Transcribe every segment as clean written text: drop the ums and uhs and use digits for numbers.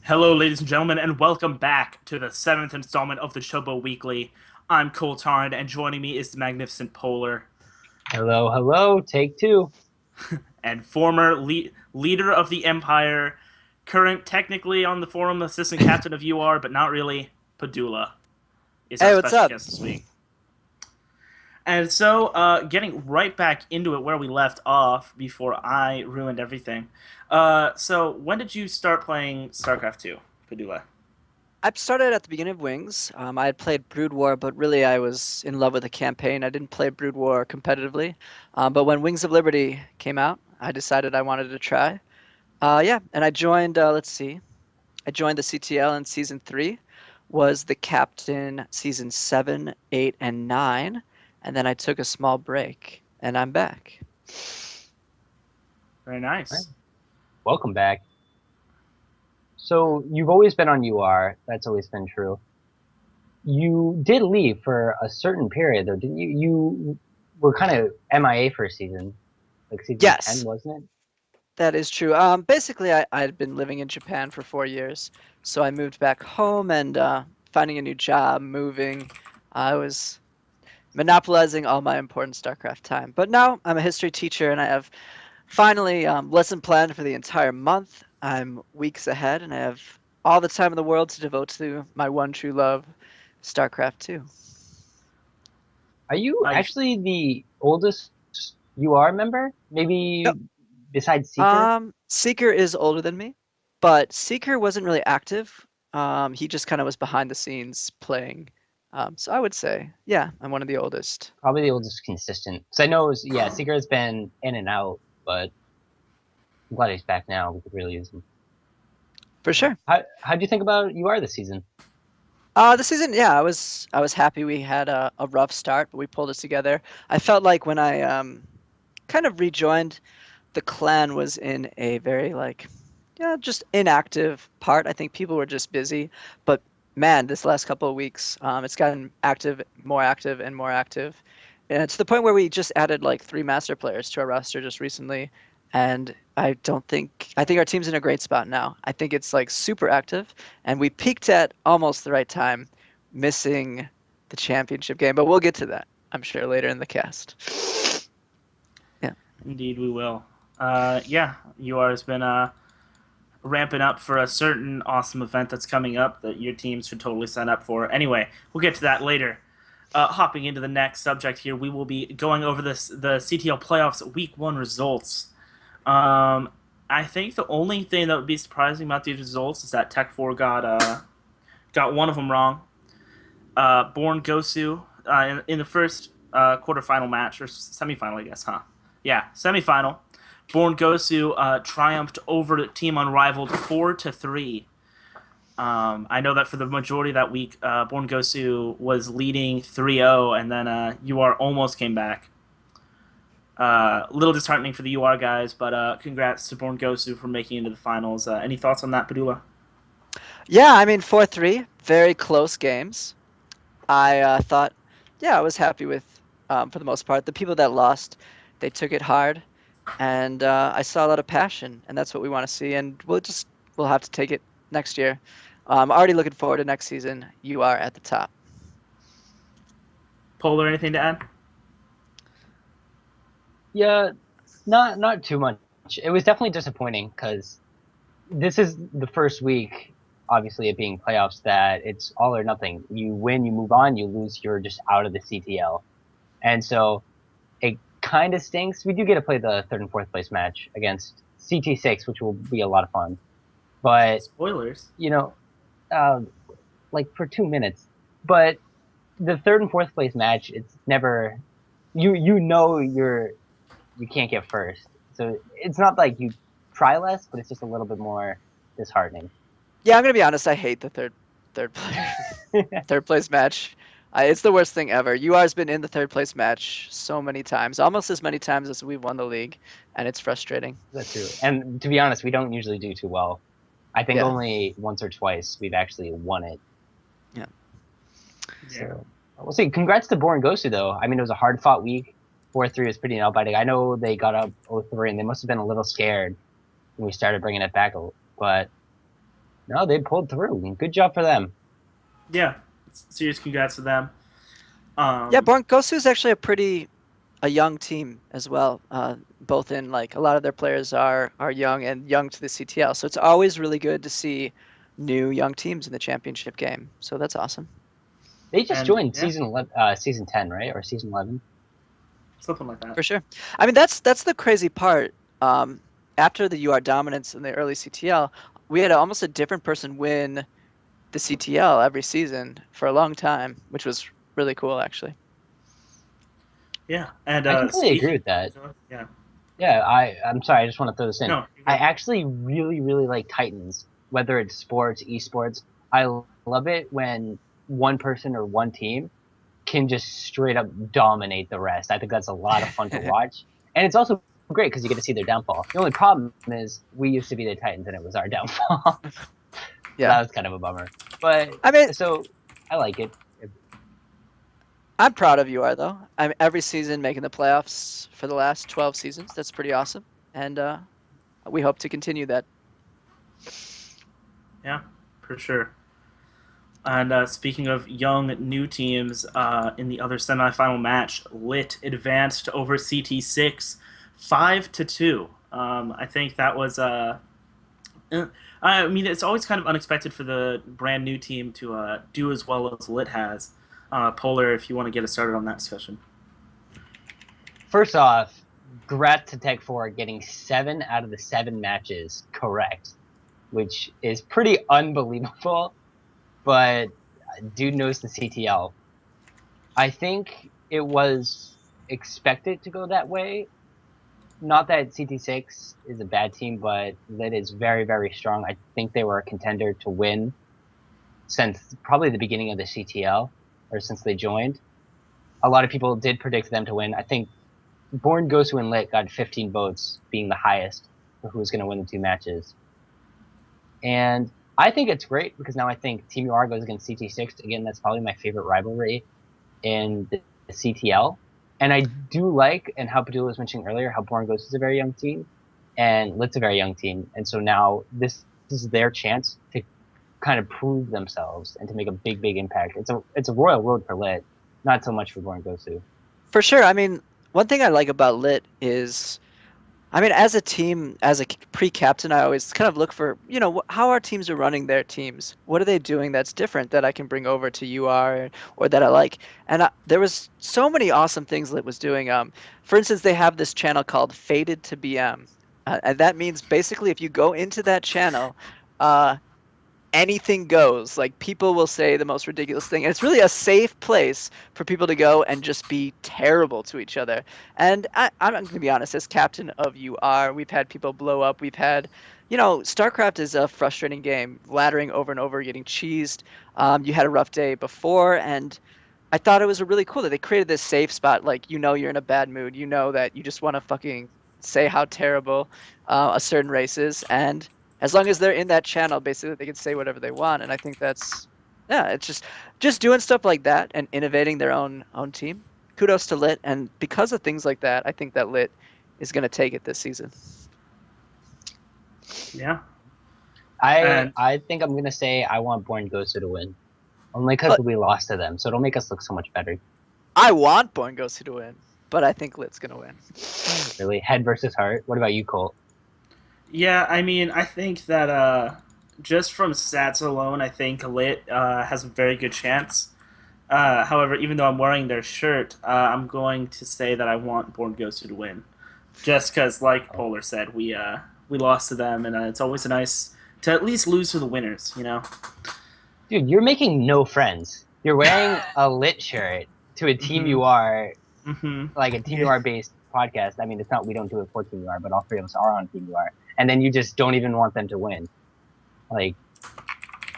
Hello, ladies and gentlemen, and welcome back to the seventh installment of the Chobo Weekly. I'm Colttarren, and joining me is the magnificent Polar Hello, hello, take two. and former leader of the Empire, current technically on the forum assistant captain of UR, but not really. Padula is our Hey, what's special up? guest this week. And so, getting right back into it where we left off before I ruined everything. So, when did you start playing StarCraft 2, Padula? I started at the beginning of Wings. I had played Brood War, but really I was in love with the campaign. I didn't play Brood War competitively. But when Wings of Liberty came out, I decided I wanted to try. Yeah, and I joined, let's see, I joined the CTL in season 3, was the captain season 7, 8, and 9, and then I took a small break, and I'm back. Very Right, nice. welcome back. So you've always been on UR. That's always been true. You did leave for a certain period, though, didn't you? You were kind of MIA for a season, like season 10, Yes, wasn't it? that is true. Basically, I'd been living in Japan for 4 years, so I moved back home and finding a new job, moving. I was monopolizing all my important StarCraft time. But now I'm a history teacher and I have finally lesson planned for the entire month. I'm weeks ahead and I have all the time in the world to devote to my one true love, StarCraft 2. Are you I actually the oldest UR member? Maybe Yep. besides Seeker? Seeker is older than me, but Seeker wasn't really active. He just kind of was behind the scenes playing. So I would say, yeah, I'm one of the oldest. Probably the oldest consistent. So I know, yeah, Seeker has been in and out, but I'm glad he's back now. We could really use him. For sure. How'd you think about UR this season? This season, yeah, I was happy we had a rough start, but we pulled it together. I felt like when I kind of rejoined, the clan was in a very like, yeah, just inactive part. I think people were just busy, but man, this last couple of weeks, it's gotten active, and more active, and to the point where we just added like 3 master players to our roster just recently, and I think our team's in a great spot now. I think it's like super active, and we peaked at almost the right time, missing the championship game, but we'll get to that, I'm sure, later in the cast. Yeah. Indeed, we will. Yeah, UR has been ramping up for a certain awesome event that's coming up that your teams should totally sign up for. Anyway, we'll get to that later. Hopping into the next subject here, we will be going over the CTL playoffs week one results. Um, I think the only thing that would be surprising about these results is that Tech Four got one of them wrong. Born Gosu in the first quarterfinal match or semifinal, I guess, huh? Yeah, semifinal. Born Gosu triumphed over Team Unrivaled 4-3. I know that for the majority of that week, Born Gosu was leading 3-0, and then UR almost came back. A little disheartening for the UR guys, but congrats to Born Gosu for making it into the finals. Any thoughts on that, Padula? Yeah, I mean 4-3, very close games. I thought, yeah, I was happy with, for the most part. The people that lost, they took it hard, and I saw a lot of passion, and that's what we want to see. And we'll have to take it next year. I'm already looking forward to next season. You are at the top. Polar, anything to add? Yeah, not too much. It was definitely disappointing because this is the first week, obviously it being playoffs, that it's all or nothing. You win, you move on. You lose, you're just out of the CTL. And so it kind of stinks. We do get to play the third and fourth place match against CT6, which will be a lot of fun. But Spoilers. you know, uh, like for 2 minutes. But the third and fourth place match, it's never you know you can't get first. So it's not like you try less, but it's just a little bit more disheartening. Yeah, I'm gonna be honest. I hate the third player third place match. It's the worst thing ever. UR's been in the third place match so many times, almost as many times as we've won the league, and it's frustrating. That's true. And to be honest, we don't usually do too well. I think Yeah, only once or twice we've actually won it. yeah. Yeah. So we'll see. Congrats to Born Gosu though. I mean, it was a hard fought week. 4-3 was pretty nail biting. I know they got up 0-3 and they must have been a little scared when we started bringing it back, but No, they pulled through. Good job for them. Yeah, serious congrats to them. Yeah, Um, Gosu is actually a young team as well. Both in like a lot of their players are young and young to the CTL, so it's always really good to see new young teams in the championship game. So that's awesome. They just and joined yeah, season 11, season 10, right, or season 11. something like that. For sure. I mean, that's the crazy part. After the UR dominance in the early CTL, we had almost a different person win the CTL every season for a long time, which was really cool, actually. Yeah, and I completely agree speaking, with that. yeah, Yeah, I'm sorry, I just want to throw this in. no, you're I good. actually really, really like Titans, whether it's sports, esports. I love it when one person or one team can just straight up dominate the rest. I think that's a lot of fun to watch. And it's also great because you get to see their downfall. The only problem is we used to be the Titans and it was our downfall. So Yeah. that was kind of a bummer. But I mean, so I like it. I'm proud of UR though. I'm every season making the playoffs for the last 12 seasons. That's pretty awesome, and we hope to continue that. Yeah, for sure. And speaking of young new teams, in the other semifinal match, Lit advanced over CT6, 5-2. I think that was. I mean, it's always kind of unexpected for the brand new team to do as well as Lit has. Polar, if you want to get us started on that discussion. First off, congrats to Tech 4 getting 7 out of the 7 matches correct, which is pretty unbelievable. But dude knows the CTL. I think it was expected to go that way. Not that CT6 is a bad team, but Lit is very, very strong. I think they were a contender to win since probably the beginning of the CTL or since they joined. A lot of people did predict them to win. I think Born Gosu and Lit got 15 votes, being the highest for who was going to win the 2 matches. And I think it's great because now I think Team UR goes against CT6. Again, that's probably my favorite rivalry in the CTL. And I do like, and how Padula was mentioning earlier, how Born Ghost is a very young team and Lit's a very young team. And so now this is their chance to kind of prove themselves and to make a big, big impact. It's a royal road for Lit, not so much for Born Gosu. For sure. I mean, one thing I like about Lit is, I mean, as a team, as a pre-captain, I always kind of look for, how our teams are running their teams. What are they doing that's different that I can bring over to UR or that I like? And there was so many awesome things Lit was doing. For instance, they have this channel called Faded to BM, and that means basically if you go into that channel, uh, anything goes. Like people will say the most ridiculous thing. And it's really a safe place for people to go and just be terrible to each other. And I'm going to be honest, as captain of UR, we've had people blow up. We've had, StarCraft is a frustrating game, laddering over and over, getting cheesed. You had a rough day before, and I thought it was really cool that they created this safe spot. Like, you're in a bad mood. You know that you just want to fucking say how terrible a certain race is. And as long as they're in that channel, basically they can say whatever they want. And I think that's, yeah, it's just doing stuff like that and innovating their own team. Kudos to Lit. And because of things like that, I think that Lit is going to take it this season. Yeah, I and I think I'm gonna say I want Born Gosu to win, only because But we lost to them, so it'll make us look so much better. I want Born Gosu to win, but I think Lit's going to win. Really, head versus heart. What about you, Colt? yeah, I mean, I think that just from stats alone, I think Lit has a very good chance. However, even though I'm wearing their shirt, I'm going to say that I want Born Gosu to win, just because, like Oh, Polar said, we lost to them, and it's always nice to at least lose to the winners, you know. dude, you're making no friends. You're wearing a Lit shirt to a Team Mm-hmm. UR, Mm-hmm. like a Team Yeah. UR based podcast. I mean, it's not we don't do it for Team UR, but all three of us are on Team UR, and then you just don't even want them to win. Like,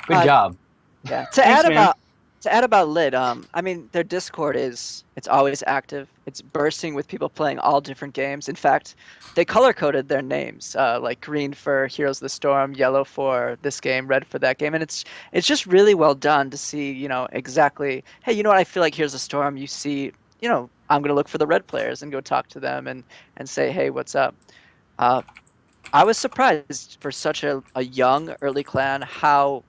good Uh, job. Yeah. Thanks, man. To add about Lit, I mean their Discord it's always active. It's bursting with people playing all different games. In fact, they color coded their names, like green for Heroes of the Storm, yellow for this game, red for that game, and it's just really well done to see, exactly. Hey, you know what? I feel like Heroes of the Storm. You see, I'm gonna look for the red players and go talk to them and say, hey, what's up? Uh, I was surprised for such a young early clan how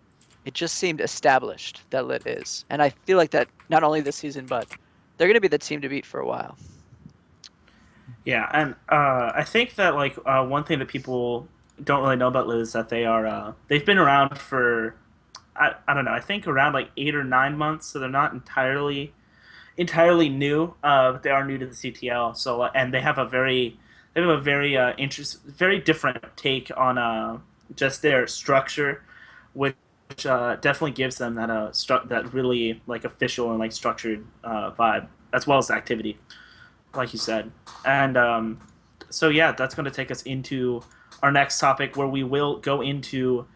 it just seemed established that Lit is. And I feel like that not only this season, but they're going to be the team to beat for a while. Yeah, and I think that like one thing that people don't really know about Liz is that they've been around for I don't know, I think around like 8 or 9 months, so they're not entirely new, but they are new to the CTL. So and they have a very very different take on just their structure, which definitely gives them that really like official and like structured vibe, as well as activity, like you said. And so yeah, that's going to take us into our next topic, where we will go into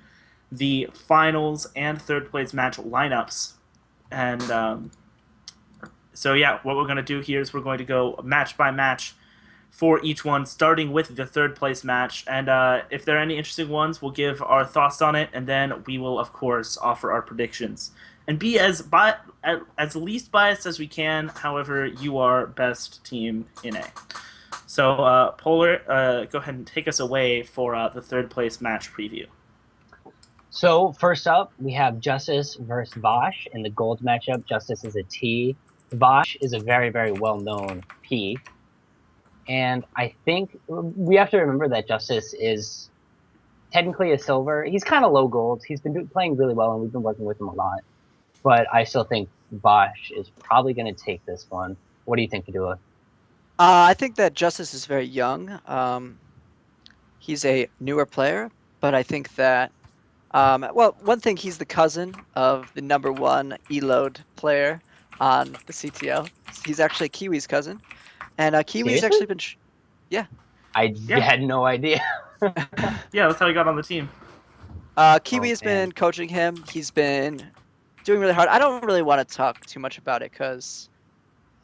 the finals and third place match lineups. And so yeah, what we're going to do here is we're going to go match by match for each one, starting with the third place match. And if there are any interesting ones, we'll give our thoughts on it, and then we will, of course, offer our predictions and be as least biased as we can. However, you are best team in A. So, Polar, go ahead and take us away for the third place match preview. So first up, we have Justice versus Vosh in the gold matchup. Justice is a T. Vosh is a very, very well-known P. And I think we have to remember that Justice is technically a silver. He's kind of low gold. He's been playing really well, and we've been working with him a lot. But I still think Vosh is probably going to take this one. What do you think, Padula? I think that Justice is very young. He's a newer player, but I think that well, one thing, he's the cousin of the #1 Eload player on the CTL. He's actually Kiwi's cousin, and Kiwi's Seriously? actually been, yeah. I Yeah, had no idea. yeah, that's how he got on the team. Kiwi Oh has man. been coaching him. He's been doing really hard. I don't really want to talk too much about it because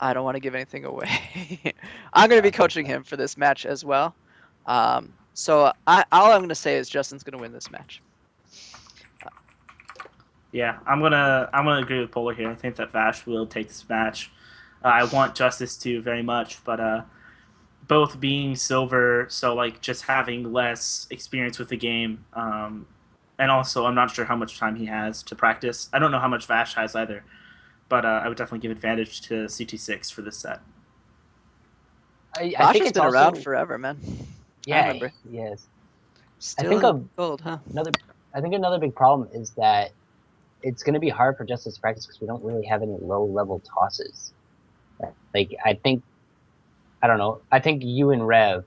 I don't want to give anything away. I'm going to be Okay. coaching him for this match as well. So all I'm going to say is Justin's going to win this match. Yeah, I'm gonna agree with Polar here. I think that Vash will take this match. I want Justice to very much, but both being silver, so like just having less experience with the game, and also I'm not sure how much time he has to practice. I don't know how much Vash has either, but I would definitely give advantage to CT6 for this set. I Bosch think has it's been around also forever, man. I yeah, remember. yes. I Still think in a, gold, huh? another I think another big problem is that it's going to be hard for Justice to practice because we don't really have any low level tosses. Like I don't know. I think you and Rev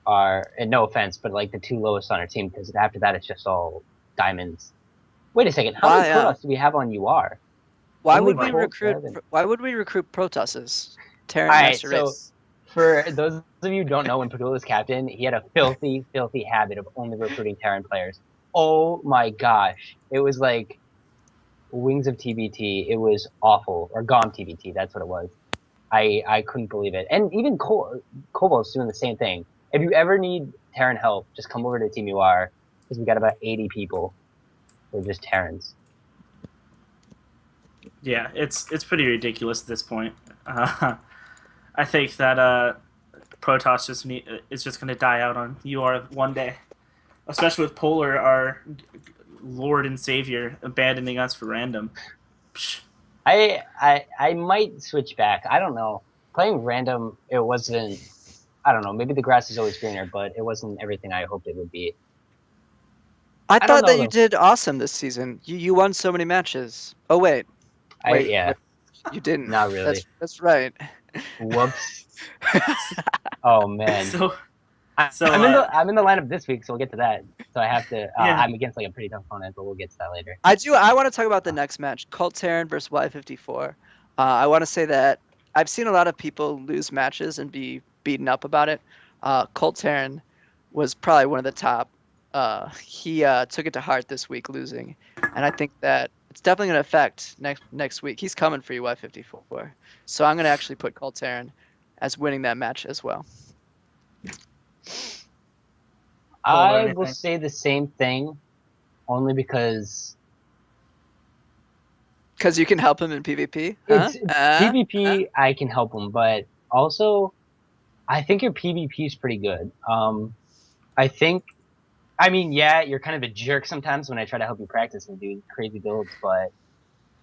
are, and no offense, but like the two lowest on our team because after that it's just all diamonds. Wait a second. How many Why Protoss do we have on UR? why Only would we Colt, recruit Rev, and why would we recruit Protosses? all Terran right. Master So Race. for those of you who don't know, when Padula was captain, he had a filthy, filthy habit of only recruiting Terran players. Oh my gosh. It was like Wings of TBT. It was awful. Or GOM TBT, that's what it was. I couldn't believe it. And even Kobol's doing the same thing. If you ever need Terran help, just come over to Team UR, because we got about 80 people. They're just Terrans. Yeah, it's pretty ridiculous at this point. I think that Protoss is just gonna die out on UR one day, especially with Polar, our Lord and Savior, abandoning us for random. Psh. I might switch back. I don't know. Playing random, it wasn't, I don't know, maybe the grass is always greener, but it wasn't everything I hoped it would be. I I don't thought know that you though. did awesome this season. You won so many matches. Oh wait, Yeah, wait. You didn't. not really. That's right. Whoops. Oh man. So I, so I'm in the lineup this week, so we'll get to that. So I have to. yeah, I'm against like a pretty tough opponent, but we'll get to that later. I want to talk about the next match, Colttarren versus Y54. I want to say that I've seen a lot of people lose matches and be beaten up about it. Colttarren was probably one of the top. He took it to heart this week, losing, and I think that it's definitely going to affect next week. He's coming for you, Y54. So I'm going to actually put Colttarren as winning that match as well. Polar I will anything. say the same thing, only because Because you can help him in PvP, huh? it's PvP. I can help him, but also I think your PvP is pretty good. I think. I mean, yeah, you're kind of a jerk sometimes when I try to help you practice and do crazy builds, but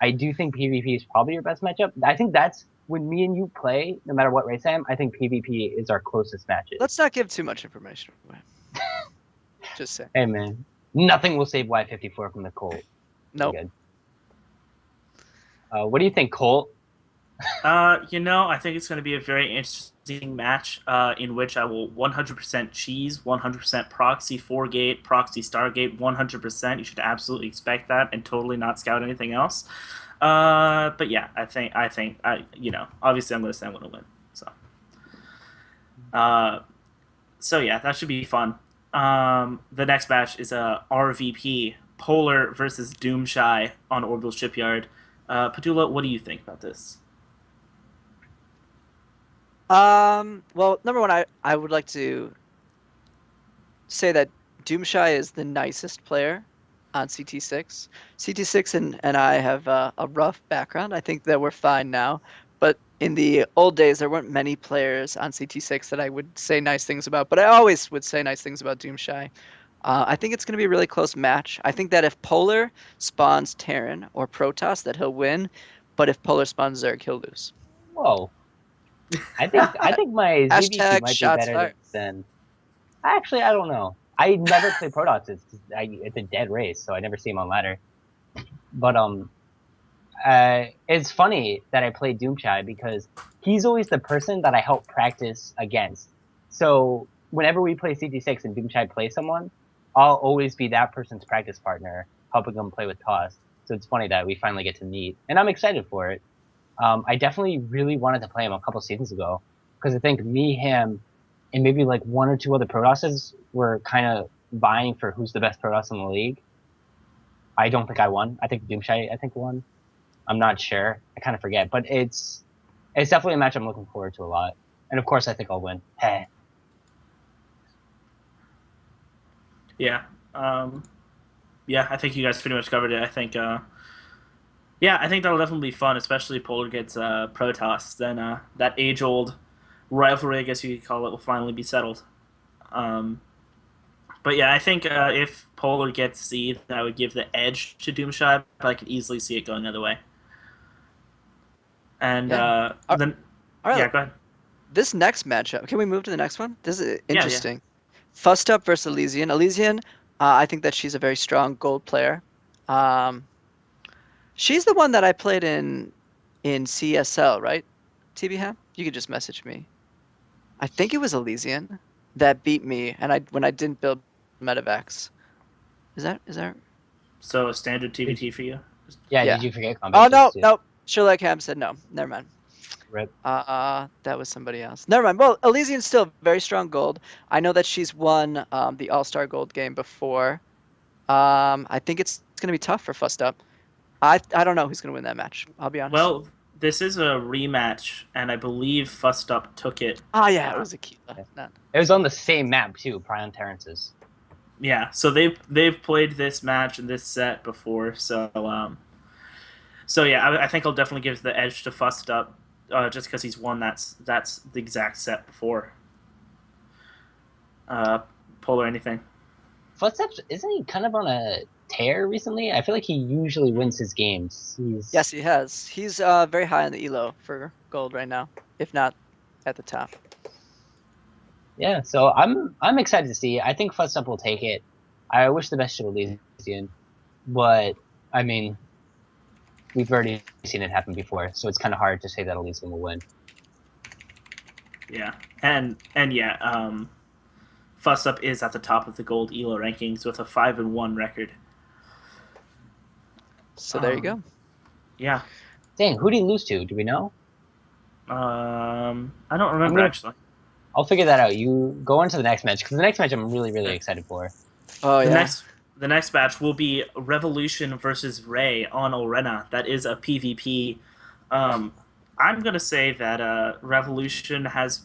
I do think PvP is probably your best matchup. I think that's when me and you play, no matter what race I am. I think PvP is our closest matches. Let's not give too much information away. Just say. Hey man, nothing will save Y54 from the Colt. We're Nope. good. What do you think, Colt? I think it's going to be a very interesting match in which I will 100% cheese, 100% proxy 4-gate, proxy Stargate, 100%. You should absolutely expect that and totally not scout anything else. But yeah, obviously I'm going to say I'm going to win. Uh, so yeah, that should be fun. The next match is a RVP Polar versus Doomshy on Orbital Shipyard. Padula, what do you think about this? Well, number one, I would like to say that Doomshy is the nicest player on CT6. CT6 and I have a rough background. I think that we're fine now, but in the old days, there weren't many players on CT6 that I would say nice things about. But I always would say nice things about Doomshy. I think it's going to be a really close match. I think that if Polar spawns Terran or Protoss, that he'll win. But if Polar spawns Zerg, he'll lose. Whoa, I think my ZVQ Hashtag might be shots better fired. than. Actually, I don't know. I never play Protoss. It's a dead race, so I never see him on ladder. But it's funny that I play Doomshy because he's always the person that I help practice against. So whenever we play CT6 and Doomshy plays someone, I'll always be that person's practice partner, helping them play with Toss. So it's funny that we finally get to meet, and I'm excited for it. I definitely really wanted to play him a couple seasons ago because I think me, him, and maybe like one or two other Protosses were kind of vying for who's the best Protoss in the league. I don't think I won. I think Doomshy, I think, won. I'm not sure. I kind of forget, but it's definitely a match I'm looking forward to a lot. And of course, I think I'll win. Heh. Yeah. Yeah, I think you guys pretty much covered it. I think that'll definitely be fun, especially if Polar gets Protoss. Then that age-old rivalry, I guess you could call it, will finally be settled. Um, but yeah, I think if Polar gets Z, that would give the edge to Doomshy, but I could easily see it going the other way. And Yeah. All then, right. yeah, go ahead. This next matchup, can we move to the next one? This is Yeah, yeah. interesting. Fussed Up versus Elysian. Elysian, I think that she's a very strong gold player. Um, she's the one that I played in CSL, right? TB Ham? You could just message me. I think it was Elysian that beat me, and I when I didn't build Medivacs. Is that? So standard TBT for you. Yeah, did Yeah. you forget Oh combat no, boost too? no. Sherlock Ham said no. Never mind. Rip. That was somebody else. Never mind. Well, Elysian's still very strong gold. I know that she's won the All-Star Gold game before. I think it's gonna be tough for Fussed Up. I don't know who's gonna win that match. I'll be honest. Well, this is a rematch, and I believe Fussed Up took it. Ah, yeah, it Uh, was Aquila. Yeah. Not. It was on the same map too, Prion Terrence's. yeah, so they've played this match and this set before, so yeah, I think I'll definitely give the edge to Fussed Up, just because he's won that's the exact set before. Polar anything? Footsteps, isn't he kind of on a tear recently? I feel like he usually wins his games. Yes, he has. He's very high on the elo for gold right now, if not at the top. Yeah, so I'm excited to see. I think Footstep will take it. I wish the best to Elysian, but I mean, we've already seen it happen before, so it's kind of hard to say that Elysian will win. Yeah, and yeah, Fuss Up is at the top of the gold elo rankings with a 5-1 record. So there you go. Yeah. Dang, who did he lose to? Do we know? I don't remember actually. I'll figure that out. You go on to the next match because the next match I'm really really excited for. Oh The yeah. next match will be Revolution versus Ray on Orena. That is a PvP. I'm gonna say that Revolution has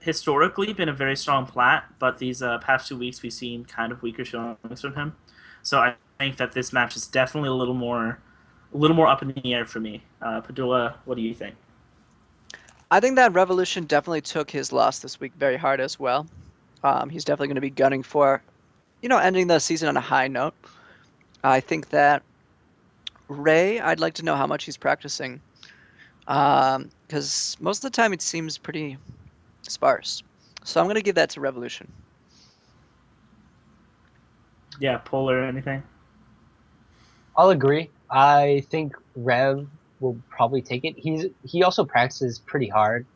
historically been a very strong plat, but these past 2 weeks we've seen kind of weaker showings from him. So I think that this match is definitely a little more up in the air for me. Padula, what do you think? I think that Revolution definitely took his loss this week very hard as well. He's definitely going to be gunning for, ending the season on a high note. I think that Ray, I'd like to know how much he's practicing, because most of the time it seems pretty sparse. So I'm going to give that to Revolution. Yeah, Polar or anything? I'll agree. I think Rev will probably take it. He also practices pretty hard,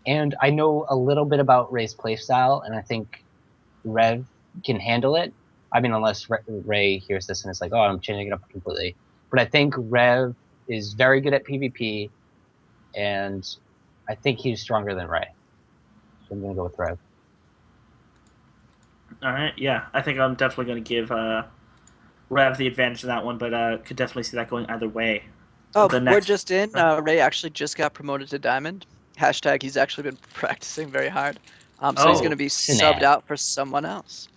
and I know a little bit about Ray's playstyle, and I think Rev can handle it. I mean, unless Ray hears this and is like, "Oh, I'm changing it up completely." But I think Rev is very good at PvP, and I think he's stronger than Ray. So I'm gonna go with Rev. All right, yeah, I think I'm definitely going to give Rev the advantage in that one, but could definitely see that going either way. Oh, The we're next, just in. Ray actually just got promoted to Diamond. Hashtag he's actually been practicing very hard. So he's going to oh, be subbed Snap. out for someone else.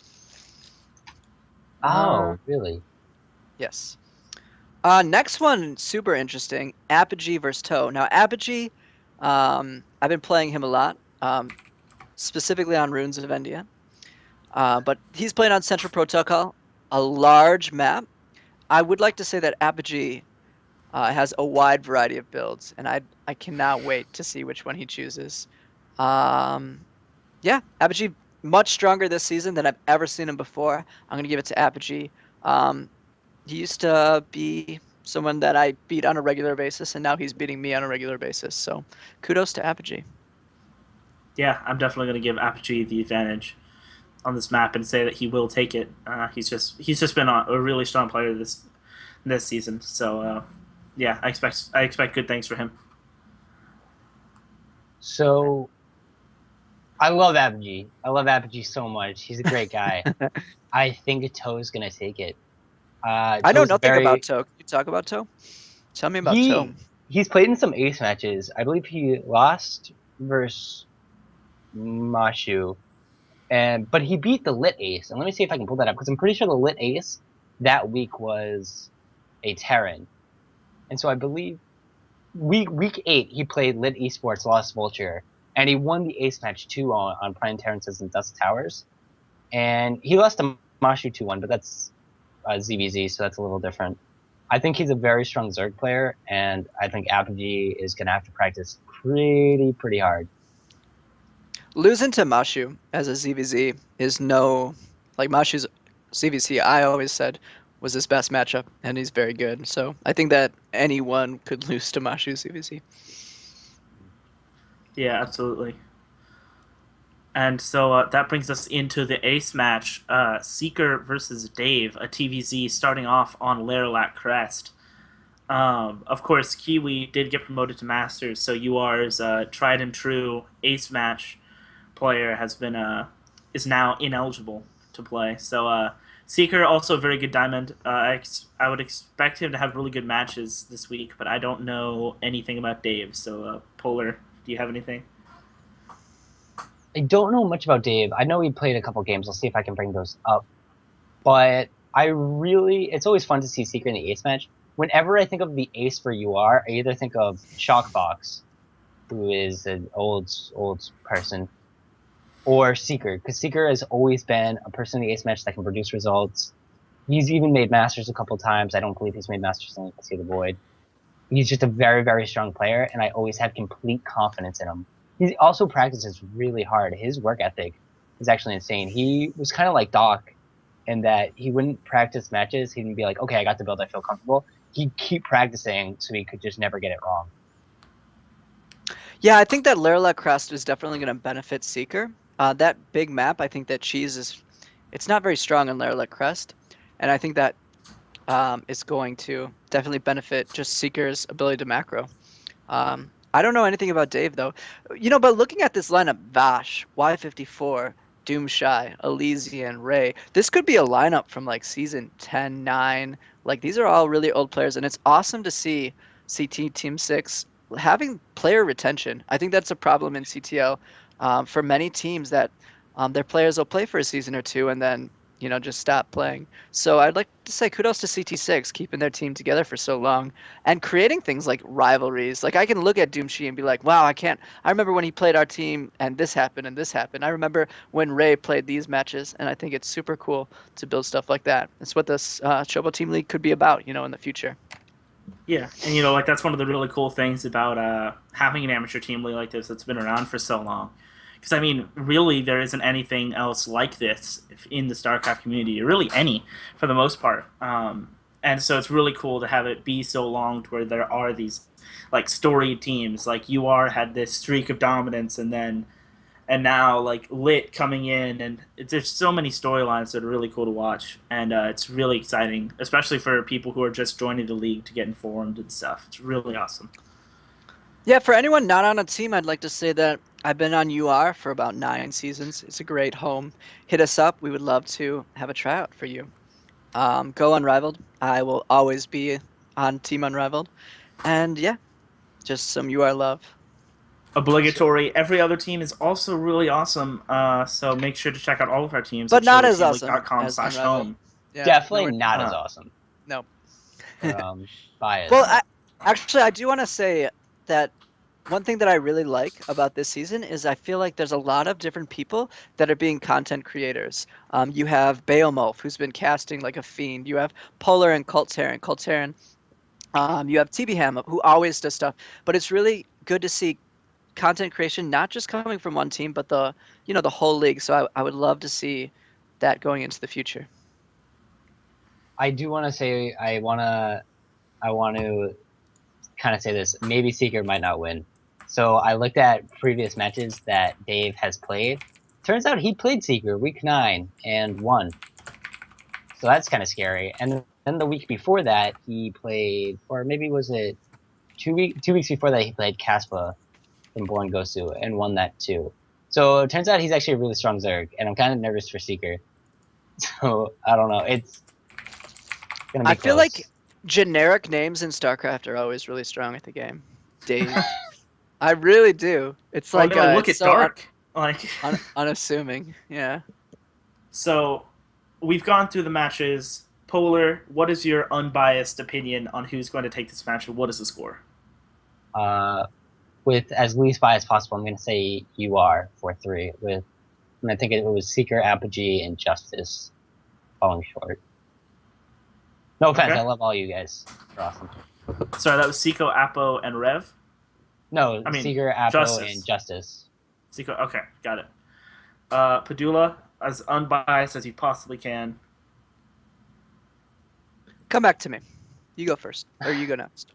uh, Oh, really? Yes. Next one, super interesting. Apogee versus Toe. Now, Apogee, I've been playing him a lot, specifically on Runes of Endia. But he's playing on Central Protocol, a large map. I would like to say that Apogee has a wide variety of builds, and I cannot wait to see which one he chooses. Um, yeah, Apogee much stronger this season than I've ever seen him before. I'm gonna give it to Apogee. Um, he used to be someone that I beat on a regular basis, and now he's beating me on a regular basis. So, kudos to Apogee. yeah, I'm definitely going to give Apogee the advantage on this map and say that he will take it. He's just been a really strong player this season. So yeah, I expect good things for him. So I love Apogee. I love Apogee so much. He's a great guy. I think Toe's gonna take it. I know Toe's nothing about very Toe. Can you talk about Toe? Tell me about Toe. he's played in some ace matches. I believe he lost versus Mashu, and but he beat the lit ace. And let me see if I can pull that up because I'm pretty sure the lit ace that week was a Terran. And so I believe week 8 he played lit esports, lost Vulture, and he won the ace match too on Prime Terrances and Dust Towers. And he lost to Mashu 2-1, but that's ZVZ, so that's a little different. I think he's a very strong Zerg player, and I think Apogee is going to have to practice pretty hard. Losing to Mashu as a ZVZ is no, like Mashu's ZVZ, I always said was his best matchup, and he's very good. So I think that anyone could lose to Mashu ZVZ. Yeah, absolutely. And so that brings us into the ace match, Seeker versus Dave, a TVZ starting off on Laralac Crest. Of course, Kiwi did get promoted to Masters, so UR's tried and true ace match player is now ineligible to play. So Seeker also a very good diamond. I would expect him to have really good matches this week, but I don't know anything about Dave. So Polar, do you have anything? I don't know much about Dave. I know he played a couple games. I'll see if I can bring those up. But it's always fun to see Seeker in the ace match. Whenever I think of the ace for UR, I either think of Shockbox, who is an old person, or Seeker, because Seeker has always been a person in the ace match that can produce results. He's even made Masters a couple times. I don't believe he's made Masters in Legacy of the Void. He's just a very strong player, and I always have complete confidence in him. He also practices really hard. His work ethic is actually insane. He was kind of like Doc in that he wouldn't practice matches. He'd be like, okay, I got the build, I feel comfortable. He'd keep practicing so he could just never get it wrong. Yeah, I think that Laralac Crest is definitely going to benefit Seeker. That big map, I think that it's not very strong on Laralac Crest, and I think that is going to definitely benefit just Seeker's ability to macro. I don't know anything about Dave though, but looking at this lineup, Vash, Y54, Doomshy, Elysian, Ray, this could be a lineup from like season 10, 9. Like these are all really old players, and it's awesome to see CT Team 6 having player retention. I think that's a problem in CTL for many teams that their players will play for a season or two and then just stop playing. So I'd like to say kudos to CT6 keeping their team together for so long and creating things like rivalries. Like I can look at Doomshi and be like, wow, I can't. I remember when he played our team and this happened and this happened. I remember when Ray played these matches, and I think it's super cool to build stuff like that. It's what this Chobo Team League could be about, in the future. Yeah, and like that's one of the really cool things about having an amateur team league like this that's been around for so long. Because I mean, really, there isn't anything else like this in the Starcraft community, or really any, for the most part. And so it's really cool to have it be so long to where there are these like storied teams. Like UR had this streak of dominance, and now like Lit coming in, and there's so many storylines that are really cool to watch, and it's really exciting, especially for people who are just joining the league to get informed and stuff. It's really awesome. Yeah, for anyone not on a team, I'd like to say that I've been on UR for about 9 seasons. It's a great home. Hit us up. We would love to have a tryout for you. Go Unrivaled. I will always be on Team Unrivaled. And yeah, just some UR love. Obligatory. Every other team is also really awesome. So make sure to check out all of our teams But at not as awesome as choboteamleague.com/home. Unrivaled. Yeah, Definitely nowhere. not as Uh, awesome. No. Bias. Well, actually, I do want to say that one thing that I really like about this season is I feel like there's a lot of different people that are being content creators. You have Beowulf, who's been casting like a fiend. You have Polar and Colttarren. You have TB Ham, who always does stuff. But it's really good to see content creation not just coming from one team, but the whole league. So I would love to see that going into the future. I do want to say I want to kind of say this. Maybe Seeker might not win. So I looked at previous matches that Dave has played. Turns out he played Seeker week 9 and won. So that's kind of scary. And then the week before that, he played, or maybe was it 2 weeks before that, he played Caspa from Born Gosu and won that too. So it turns out he's actually a really strong Zerg, and I'm kind of nervous for Seeker. So I don't know. It's gonna I be feel close. like generic names in StarCraft are always really strong at the game. Dave. I really do. It's Well, I like mean, like look it's at so Dark. Like, unassuming. Yeah. so we've gone through the matches. Polar, what is your unbiased opinion on who's going to take this match, and what is the score? Uh, with as least bias possible, I'm gonna say you are 4-3 with, and I think it was Seeker, Apogee, and Justice falling short. No offense, Okay. I love all you guys. You're awesome. Sorry, that was Seiko, Apo, and Rev. No, I mean, Seeker, Apo, and Justice. Justice. Seiko. Okay, got it. Padula, as unbiased as you possibly can. Come back to me. You go first, or you go next.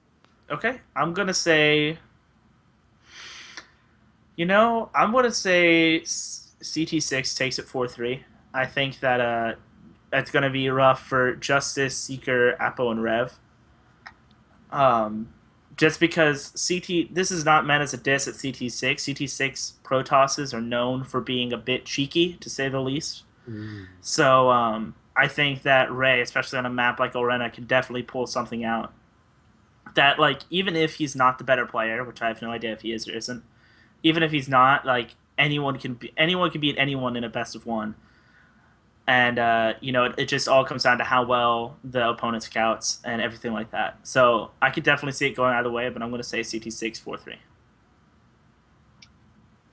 Okay, I'm gonna say. I'm gonna say CT6 takes it 4-3. I think that that's gonna be rough for Justice, Seeker, Apo, and Rev. Um, just because this is not meant as a diss at CT6. CT6 Protosses are known for being a bit cheeky, to say the least. Mm. So I think that Ray, especially on a map like Orena, can definitely pull something out. That like even if he's not the better player, which I have no idea if he is or isn't, even if he's not, like anyone can beat anyone in a best of one. And it just all comes down to how well the opponent scouts and everything like that. So I could definitely see it going either way, but I'm going to say CT6 4-3.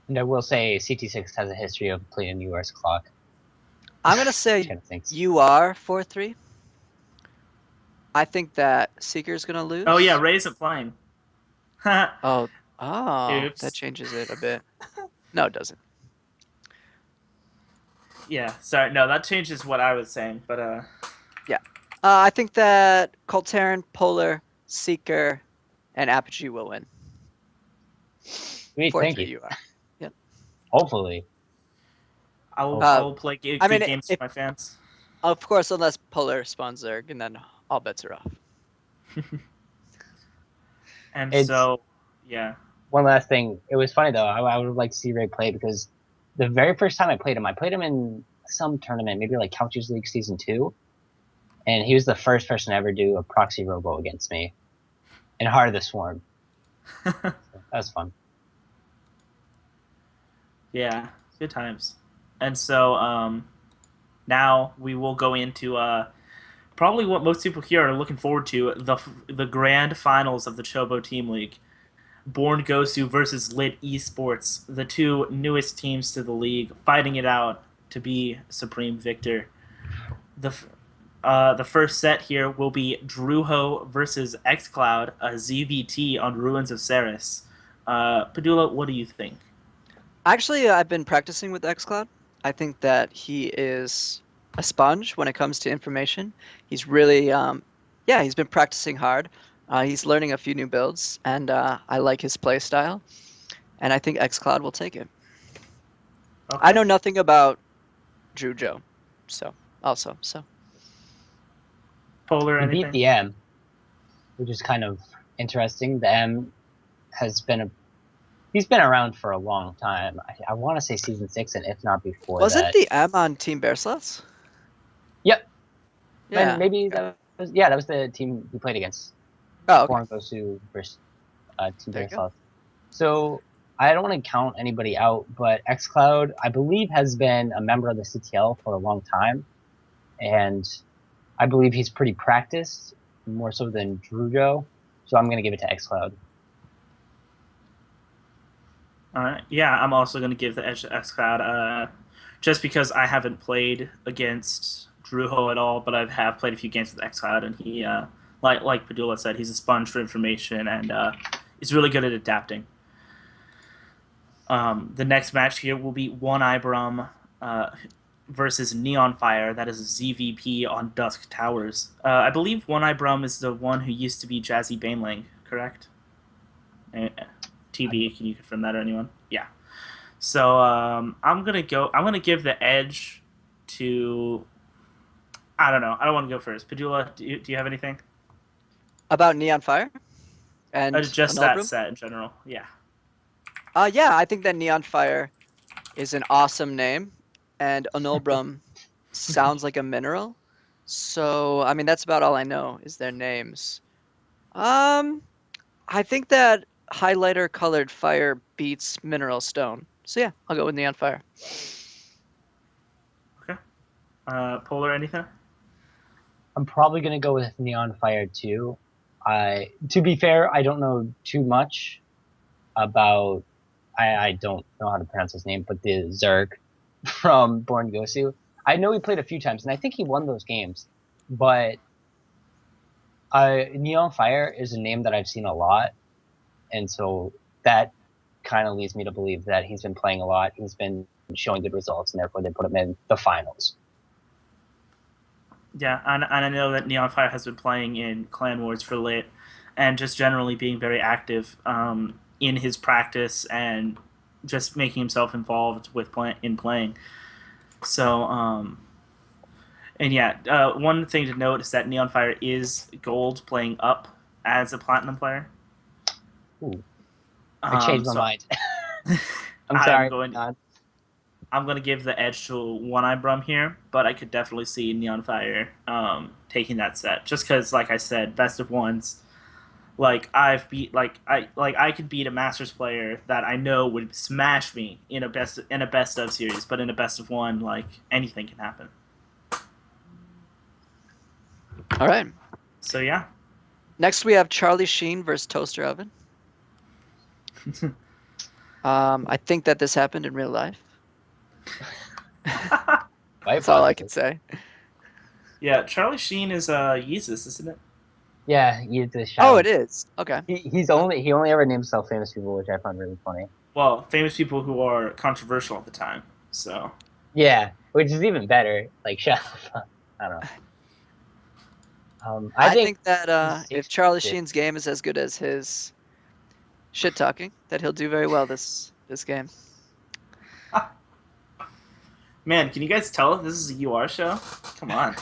And I will say CT6 has a history of playing UR's clock. I'm gonna say Kind of thinks. you are 4-3. I think that Seeker's gonna lose. Oh yeah, Ray isn't playing. Oh, that Oops. changes it a bit. No, it doesn't. Yeah, sorry. No, that changes what I was saying, but Yeah. I think that Colttarren, Polar, Seeker, and Apogee will win. Sweet, thank 4-3 you. you are. Yep. Hopefully. I will play good I mean, games for my fans. of course, unless Polar spawns Zerg, and then all bets are off. And It's so, yeah. one last thing. It was funny though. I would like to see Ray play because the very first time I played him in some tournament, maybe like Couches League Season 2, and he was the first person to ever do a proxy robo against me in Heart of the Swarm. So that was fun. Yeah, good times. And so, Now we will go into probably what most people here are looking forward to, the grand finals of the Chobo Team League. Born Gosu versus Lit Esports, the two newest teams to the league, fighting it out to be supreme victor. The the first set here will be Druho versus XCloud, a ZVT on Ruins of Ceres. Padula, what do you think? Actually, I've been practicing with xCloud. I think that he is a sponge when it comes to information. He's really, yeah, he's been practicing hard. He's learning a few new builds, and I like his play style. And I think xCloud will take it. I Okay. know nothing about Jujo, so so. Polar, He beat anything? the M, which is kind of interesting. The M has been he's been around for a long time. I want to say season 6, and if not before Wasn't that. the M on Team Bear Slots? Yep, and Yeah. maybe Okay. that was the team he played against. Oh, okay. Born Gosu versus Team There you go. Bear. So I don't want to count anybody out, but xCloud, I believe, has been a member of the CTL for a long time, and I believe he's pretty practiced, more so than Drujo. So I'm gonna give it to xCloud. All right. Yeah, I'm also going to give the edge to XCloud, just because I haven't played against Druho at all, but I have played a few games with XCloud, and he, like Padula said, he's a sponge for information and is really good at adapting. The next match here will be One Eyebrum versus Neon Fire. That is a ZVP on Dusk Towers. I believe One Eyebrum is the one who used to be Jazzy Baneling, correct? TB, can you confirm that or anyone? Yeah. So I'm gonna go. I'm gonna give the edge to. I don't know. I don't want to go first. Padula, do you have anything? About Neon Fire and Just that Anulbrum? set in general. Yeah. Yeah, I think that Neon Fire is an awesome name, and Anulbrum sounds like a mineral. So, I mean, that's about all I know is their names. Um, I think that highlighter colored fire beats mineral stone. So yeah, I'll go with Neon Fire. Okay. Polar, anything? I'm probably gonna go with Neon Fire too. To be fair, I don't know too much about. I don't know how to pronounce his name, but the Zerg from Born Gosu. I know he played a few times, and I think he won those games. But Neon Fire is a name that I've seen a lot, and so that kind of leads me to believe that he's been playing a lot. He's been showing good results, and therefore they put him in the finals. Yeah, and I know that Neon Fire has been playing in Clan Wars for Lit, and just generally being very active in his practice and just making himself involved with in playing. So, and yeah, one thing to note is that Neon Fire is gold playing up as a platinum player. Ooh, I changed my So mind. I'm I'm sorry, going. Don. I'm going to give the edge to One Eye Brum here, but I could definitely see Neon Fire taking that set, just because, like I said, best of ones. Like I've beat, I could beat a Masters player that I know would smash me in a best of series, but in a best of one, like anything can happen. All right. So yeah. Next we have Charlie Sheen versus Toaster Oven. I think that this happened in real life. That's all I can say. Yeah, Charlie Sheen is Yeezus, isn't it? Yeah, he's the Oh, shadow. it is. Okay. He only ever names himself famous people, which I found really funny. Well, famous people who are controversial at the time. So Yeah, which is even better. Like shadow. I don't know. I I think think that if Charlie six. Sheen's game is as good as his shit talking, that he'll do very well this game. man, can you guys tell this is a UR show? Come on.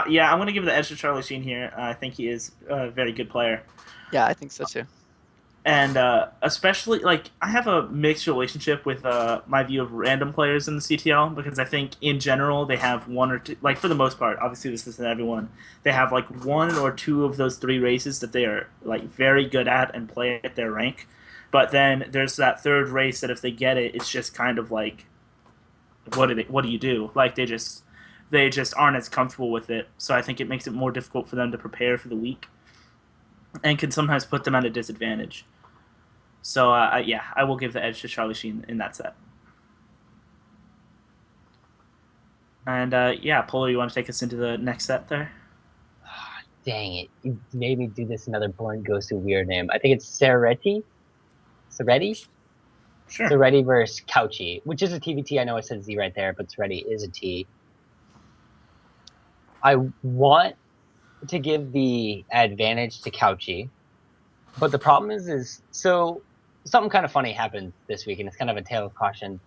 Yeah, I'm gonna give the edge to Charlie Sheen here. I think he is a very good player, Yeah, I think so too. and especially like I have a mixed relationship with my view of random players in the CTL because I think in general they have one or two, like for the most part. Obviously, this isn't everyone. They have like one or two of those three races that they are like very good at and play at their rank. But then there's that third race that if they get it, it's just kind of like what do you do? Like they just aren't as comfortable with it. So I think it makes it more difficult for them to prepare for the week, and can sometimes put them at a disadvantage. So yeah, I will give the edge to Charlie Sheen in that set. And yeah, Polo, you want to take us into the next set there? Dang it! You made me do this another Born Ghost with weird name. I think it's Seretti. Seretti. Sure. Seretti versus Couchy, which is a TVT. I know it says Z right there, but Seretti is a T. I want to give the advantage to Couchy, but the problem is so something kind of funny happened this week, and it's kind of a tale of caution.